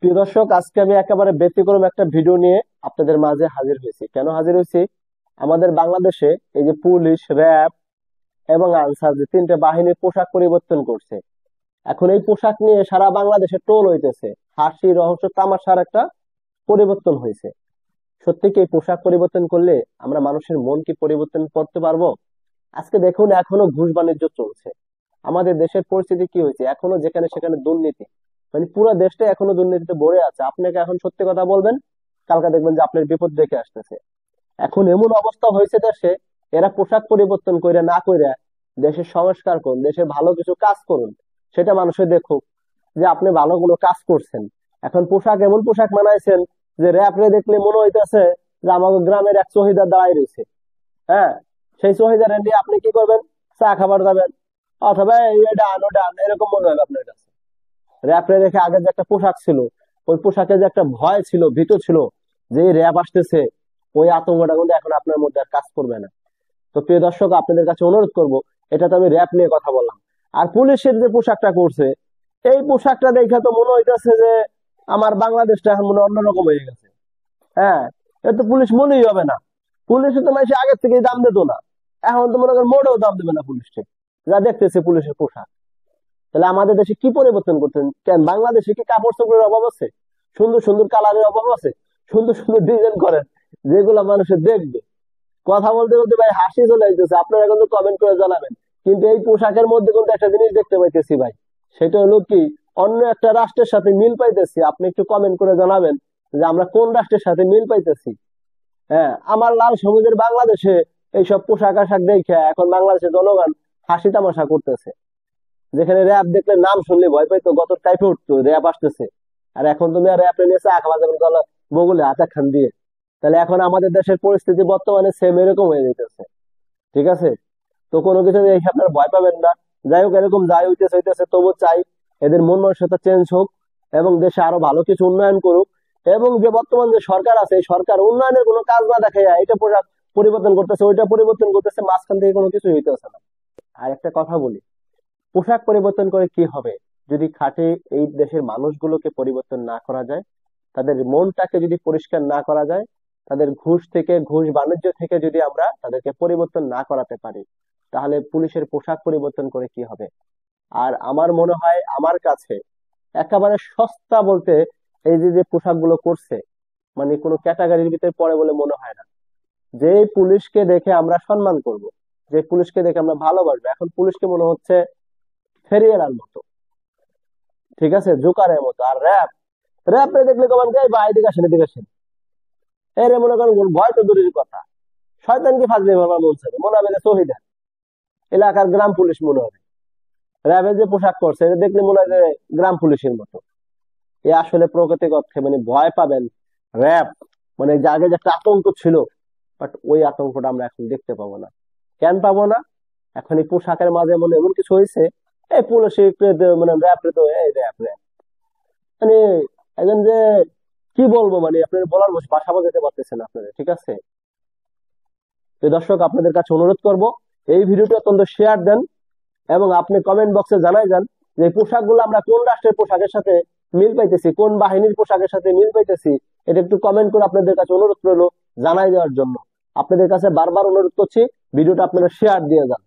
প্রিয় দর্শক, আজকে আমি একেবারে ব্যতিক্রম একটা ভিডিও নিয়ে আপনাদের মাঝে হাজির হয়েছি। কেন হাজির হয়েছি? আমাদের বাংলাদেশে এই যে পুলিশ, র্যাব এবং আনসার, যে তিনটে বাহিনীর পোশাক পরিবর্তন করছে। এখন এই পোশাক নিয়ে সারা বাংলাদেশে টোল হইতেছে। হাসি, রহস্য, তামাশার একটা পরিবর্তন হয়েছে। সত্যি কি এই পোশাক পরিবর্তন করলে আমরা মানুষের মন কি পরিবর্তন করতে পারবো? আজকে দেখুন, এখনো ঘুষ বাণিজ্য চলছে। আমাদের দেশের পরিস্থিতি কি হয়েছে, এখনো যেখানে সেখানে দুর্নীতি। মানে পুরো দেশটা এখনো দুর্নীতিতে ভরে আছে। আপনাকে এখন সত্যি কথা বলবেন, কালকে দেখবেন যে আপনার বিপদ দেখে আসতেছে। এখন এমন অবস্থা হয়েছে দেশে, এরা পোশাক পরিবর্তন করে না করে দেশের সংস্কার করুন, দেশের ভালো কিছু কাজ করুন, সেটা মানুষের দেখুক যে আপনি ভালো কোনো কাজ করছেন। এখন পোশাক এমন পোশাক বানাইছেন যে র্যাপরে দেখলে মনে হইতেছে যে আমাদের গ্রামের এক শহীদার দাঁড়াই রয়েছে। হ্যাঁ, সেই শহীদার নিয়ে আপনি কি করবেন? চা খাবার যাবেন, অথবা এই ডান ও ডান এরকম মনে হবে আপনার কাছে। র্যাপরে দেখে আগে যে একটা পোশাক ছিল, ওই পোশাকে যে একটা ভয় ছিল, ভীত ছিল যে র্যাপ আসতেছে, ওই আতঙ্কটা কিন্তু এখন আপনার মধ্যে আর কাজ করবে না। তো প্রিয় দর্শক, আপনাদের কাছে অনুরোধ করব, এটা তো আমি র্যাপ নিয়ে কথা বললাম। আর পুলিশের যে পোশাকটা করছে, এই পোশাকটা দেখে তো মনে হইতেছে যে আমার বাংলাদেশটা এখন মনে হয় অন্যরকম হয়ে গেছে। হ্যাঁ, এ তো পুলিশ মনেই হবে না। পুলিশে তো মানুষ আগের থেকেই দাম দিত না, এখন তো মনে করেন মোটেও দাম দেবে না পুলিশকে, যা দেখতেছে পুলিশের পোশাক। তাহলে আমাদের দেশে কি পরিবর্তন করতেন? কেন বাংলাদেশে কি কাপড় চোপড়ের অভাব আছে? সুন্দর সুন্দর কালারের অভাব আছে? সুন্দর সুন্দর ডিজাইন করেন, যেগুলো মানুষের দেখবে। কথা বলতে বলতে ভাই হাসি চলে আসতেছে, আপনারা কিন্তু কমেন্ট করে জানাবেন। কিন্তু এই পোশাকের মধ্যে কিন্তু একটা জিনিস দেখতে পাইতেছি ভাই, সেটা হলো কি, অন্য একটা রাষ্ট্রের সাথে মিল পাইতেছি। আপনি একটু কমেন্ট করে জানাবেন যে আমরা কোন রাষ্ট্রের সাথে মিল পাইতেছি। হ্যাঁ, আমার লাল সবুজের বাংলাদেশে এইসব পোশাক আশাক দেখে এখন বাংলাদেশের জনগণ হাসি তামাশা করতেছে। যেখানে র্যাব দেখলে নাম শুনলে ভয় পাইতো, গত টাইপে উঠতো র্যাব আসতেছে, আর এখন তুমি আর র্যাব নিয়ে চা খাওয়া যাবেন গলা বগুলে হাতে খান দিয়ে। তাহলে এখন আমাদের দেশের পরিস্থিতি বর্তমানে সেম এরকম হয়ে যেতেছে। ঠিক আছে? তো কোনো কিছু এই আপনারা ভয় পাবেন না। যাই হোক, এরকম যাই হইতেছে হইতেছে, তবু চাই এদের মন মানসিকতা চেঞ্জ হোক এবং দেশে আরো ভালো কিছু উন্নয়ন করুক। এবং যে বর্তমান যে সরকার আছে, এই সরকার উন্নয়নের কোনো কাজ না দেখে এটা পরিবর্তন করতেছে, ওইটা পরিবর্তন করতেছে, মাঝখান থেকে কোনো কিছু হইতেছে না। আর একটা কথা বলি, পোশাক পরিবর্তন করে কি হবে যদি খাঁটি এই দেশের মানুষগুলোকে পরিবর্তন না করা যায়, তাদের মনটাকে যদি পরিষ্কার না করা যায়, তাদের ঘুষ থেকে, ঘুষ বাণিজ্য থেকে যদি আমরা তাদেরকে পরিবর্তন না করাতে পারি, তাহলে পুলিশের পোশাক পরিবর্তন করে কি হবে? আর আমার মনে হয়, আমার কাছে একেবারে সস্তা বলতে এই যে যে পোশাকগুলো করছে, মানে কোনো ক্যাটাগরির ভিতরে পড়ে বলে মনে হয় না। যে পুলিশকে দেখে আমরা সম্মান করব, যে পুলিশকে দেখে আমরা ভালোবাসবো, এখন পুলিশকে মনে হচ্ছে ফেরিয়ালার মতো, ঠিক আছে, জোকারের মতো। আর র্যাব, র্যাব দেখলে কমান গাই বা এদিকে আসেন এদিকে আসেন, এর মনে করেন ভয় তো দূরের কথা, শয়তানকে ফাজলে ভাবা বলছে, মনে হবে যে শহীদ এলাকার গ্রাম পুলিশ মনে হবে। র্যাবের যে পোশাক করছে এটা দেখলে মনে হয় যে গ্রাম পুলিশের মতো। এ আসলে প্রকৃতিক অর্থে মানে ভয় পাবেন র্যাব, মানে যে আগে যে একটা আতঙ্ক ছিল, বাট ওই আতঙ্কটা আমরা এখন দেখতে পাবো না। কেন পাবো না? এখন এই পোশাকের মাঝে মনে এমন কিছু হয়েছে, এই পুলিশ মানে র্যাব তো এই র্যাব র্যাব, মানে একজন যে কি বলবো, মানে আপনার বলার ভাষা বোঝাতে পারতেছেন আপনারা। ঠিক আছে? তো দর্শক, আপনাদের কাছে অনুরোধ করব, এই ভিডিওটি অত্যন্ত শেয়ার দেন এবং আপনি কমেন্ট বক্সে জানাই যান যে এই পোশাকগুলো আমরা কোন রাষ্ট্রের পোশাকের সাথে মিল পাইতেছি, কোন বাহিনীর পোশাকের সাথে মিল পাইতেছি। এটা একটু কমেন্ট করে আপনাদের কাছে অনুরোধ রইলো জানাই দেওয়ার জন্য। আপনাদের কাছে বারবার অনুরোধ করছি, ভিডিওটা আপনারা শেয়ার দিয়ে যান।